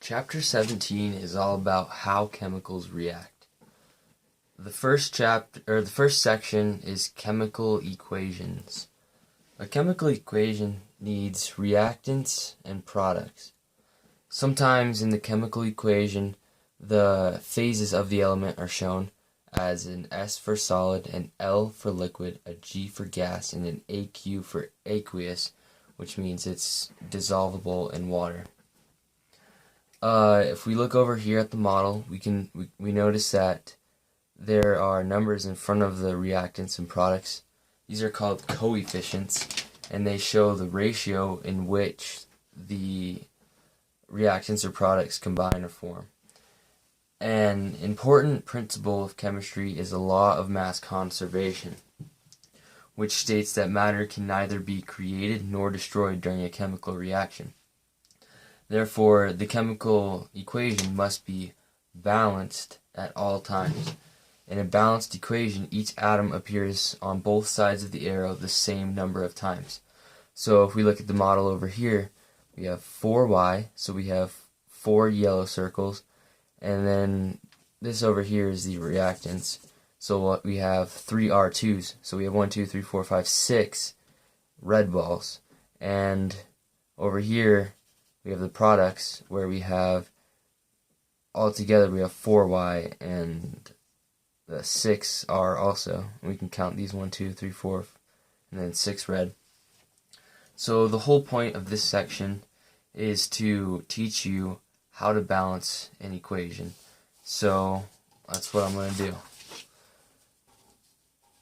Chapter 17 is all about how chemicals react. The first section is chemical equations. A chemical equation needs reactants and products. Sometimes in the chemical equation, the phases of the element are shown as an S for solid, an L for liquid, a G for gas, and an AQ for aqueous, which means it's dissolvable in water. If we look over here at the model, we notice that there are numbers in front of the reactants and products. These are called coefficients, and they show the ratio in which the reactants or products combine or form. An important principle of chemistry is the law of mass conservation, which states that matter can neither be created nor destroyed during a chemical reaction. Therefore, the chemical equation must be balanced at all times. In a balanced equation, each atom appears on both sides of the arrow the same number of times. So if we look at the model over here, we have 4y, so we have 4 yellow circles, and then this over here is the reactants. So we have 3 R2s, so we have 1, 2, 3, 4, 5, 6 red balls. And over here, we have the products where we have, altogether we have 4y and the 6 are also. We can count these 1, 2, 3, 4, and then 6 red. So the whole point of this section is to teach you how to balance an equation. So that's what I'm going to do.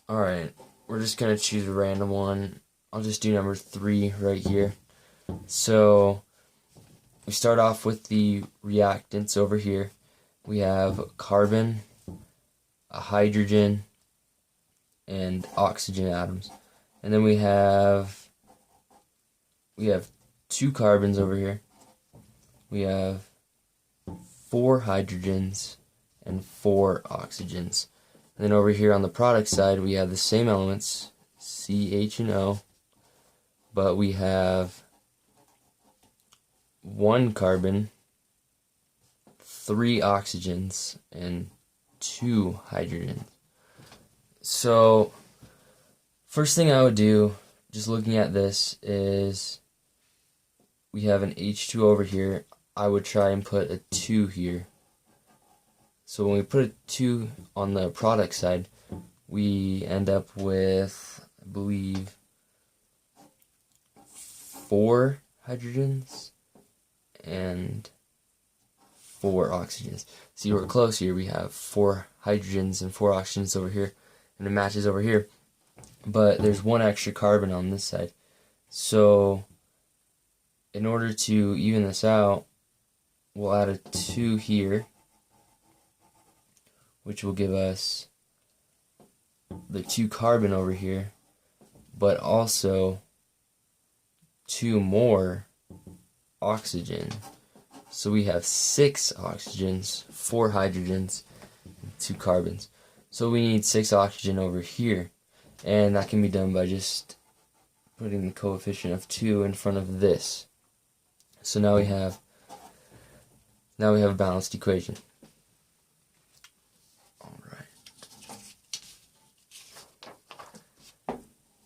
Alright, we're just going to choose a random one. I'll just do number 3 right here. So we start off with the reactants over here. We have carbon, a hydrogen, and oxygen atoms. And then we have 2 carbons over here. We have 4 hydrogens and 4 oxygens. And then over here on the product side, we have the same elements, C, H, and O, but we have 1 carbon, 3 oxygens, and 2 hydrogens. So, first thing I would do, just looking at this, is we have an H2 over here. I would try and put a 2 here. So when we put a 2 on the product side, we end up with, I believe, 4 hydrogens and 4 oxygens. See, we're close here. We have 4 hydrogens and 4 oxygens over here, and it matches over here. But there's 1 extra carbon on this side. So in order to even this out, we'll add a 2 here, which will give us the 2 carbon over here, but also 2 more oxygen. So we have 6 oxygens, 4 hydrogens, and 2 carbons. So we need 6 oxygen over here, and that can be done by just putting the coefficient of 2 in front of this. So now we have a balanced equation.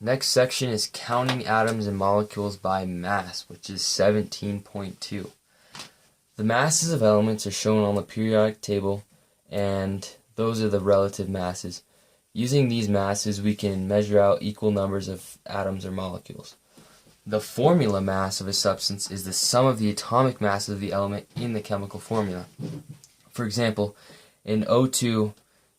Next section is counting atoms and molecules by mass, which is 17.2. The masses of elements are shown on the periodic table, and those are the relative masses. Using these masses, we can measure out equal numbers of atoms or molecules. The formula mass of a substance is the sum of the atomic mass of the element in the chemical formula. For example, in O2,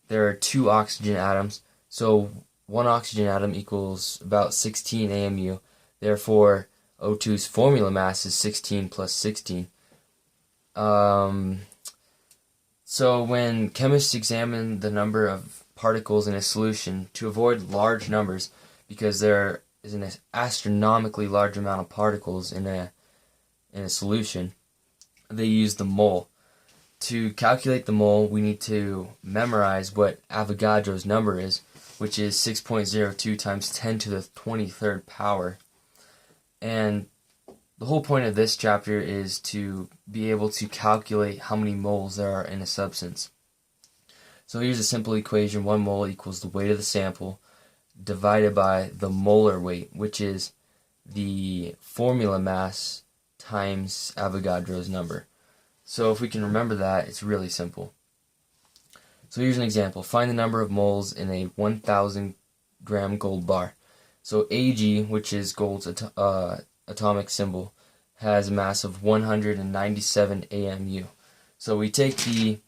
there are 2 oxygen atoms, so 1 oxygen atom equals about 16 AMU. Therefore, O2's formula mass is 16 plus 16. So when chemists examine the number of particles in a solution to avoid large numbers, because there is an astronomically large amount of particles in a solution, they use the mole. To calculate the mole, we need to memorize what Avogadro's number is, which is 6.02 times 10 to the 23rd power. And the whole point of this chapter is to be able to calculate how many moles there are in a substance. So here's a simple equation. 1 mole equals the weight of the sample divided by the molar weight, which is the formula mass times Avogadro's number. So if we can remember that, it's really simple. So here's an example. Find the number of moles in a 1,000 gram gold bar. So Ag, which is gold's atomic symbol, has a mass of 197 AMU. So we take the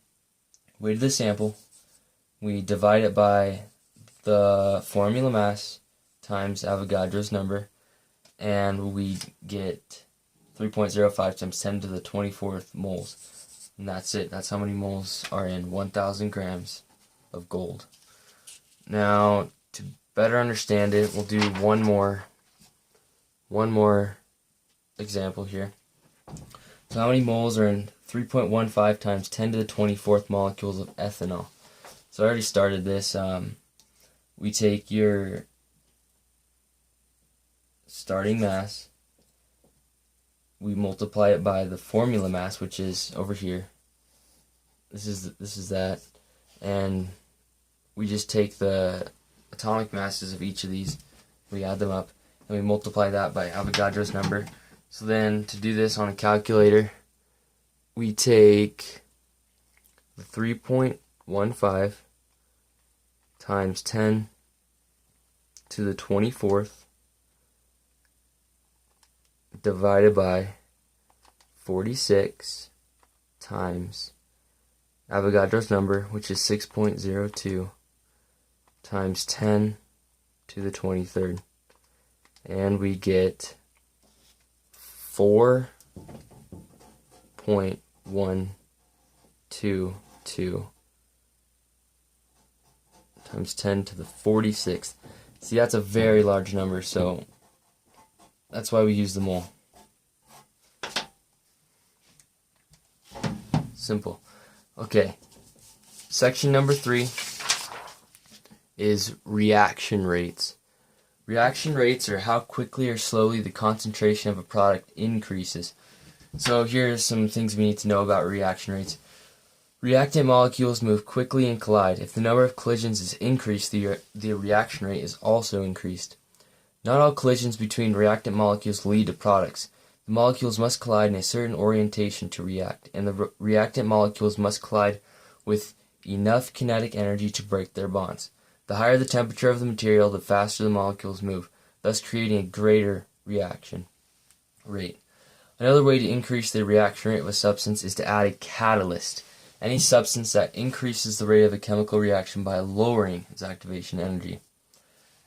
weight of the sample, we divide it by the formula mass times Avogadro's number, and we get 3.05 times 10 to the 24th moles. And that's it. That's how many moles are in 1,000 grams of gold. Now, to better understand it, we'll do one more example here. So how many moles are in 3.15 times 10 to the 24th molecules of ethanol? So I already started this. We take your starting mass, we multiply it by the formula mass, which is over here. This is that, and we just take the atomic masses of each of these, we add them up, and we multiply that by Avogadro's number. So then, to do this on a calculator, we take the 3.15 times 10 to the 24th divided by 46 times Avogadro's number, which is 6.02, times 10 to the 23rd. And we get 4.122 times 10 to the 46th. See, that's a very large number, so that's why we use the mole. Simple. Okay. Section number 3 is reaction rates. Reaction rates are how quickly or slowly the concentration of a product increases. So here's some things we need to know about reaction rates. Reactant molecules move quickly and collide. If the number of collisions is increased, the reaction rate is also increased. Not all collisions between reactant molecules lead to products. The molecules must collide in a certain orientation to react, and the reactant molecules must collide with enough kinetic energy to break their bonds. The higher the temperature of the material, the faster the molecules move, thus creating a greater reaction rate. Another way to increase the reaction rate of a substance is to add a catalyst. Any substance that increases the rate of a chemical reaction by lowering its activation energy.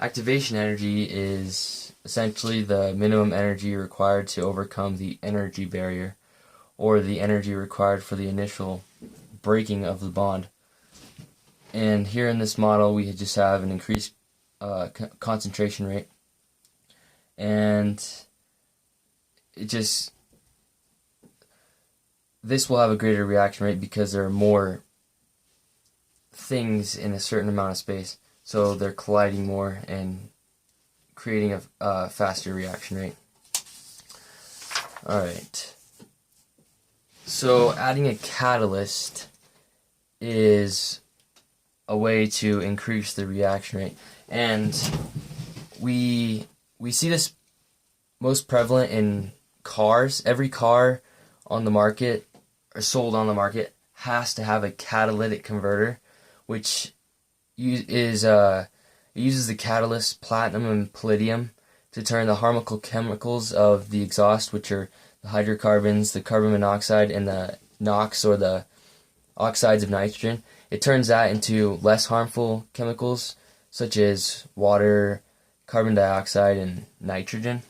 Activation energy is essentially the minimum energy required to overcome the energy barrier, or the energy required for the initial breaking of the bond. And here in this model, we just have an increased concentration rate, and this will have a greater reaction rate because there are more things in a certain amount of space, so they're colliding more and creating a faster reaction rate. Alright, so adding a catalyst is a way to increase the reaction rate, and we see this most prevalent in cars. Every car on the market or sold on the market has to have a catalytic converter, which uses the catalyst platinum and palladium to turn the harmful chemicals of the exhaust, which are the hydrocarbons, the carbon monoxide, and the NOx, or the oxides of nitrogen. It turns that into less harmful chemicals, such as water, carbon dioxide, and nitrogen.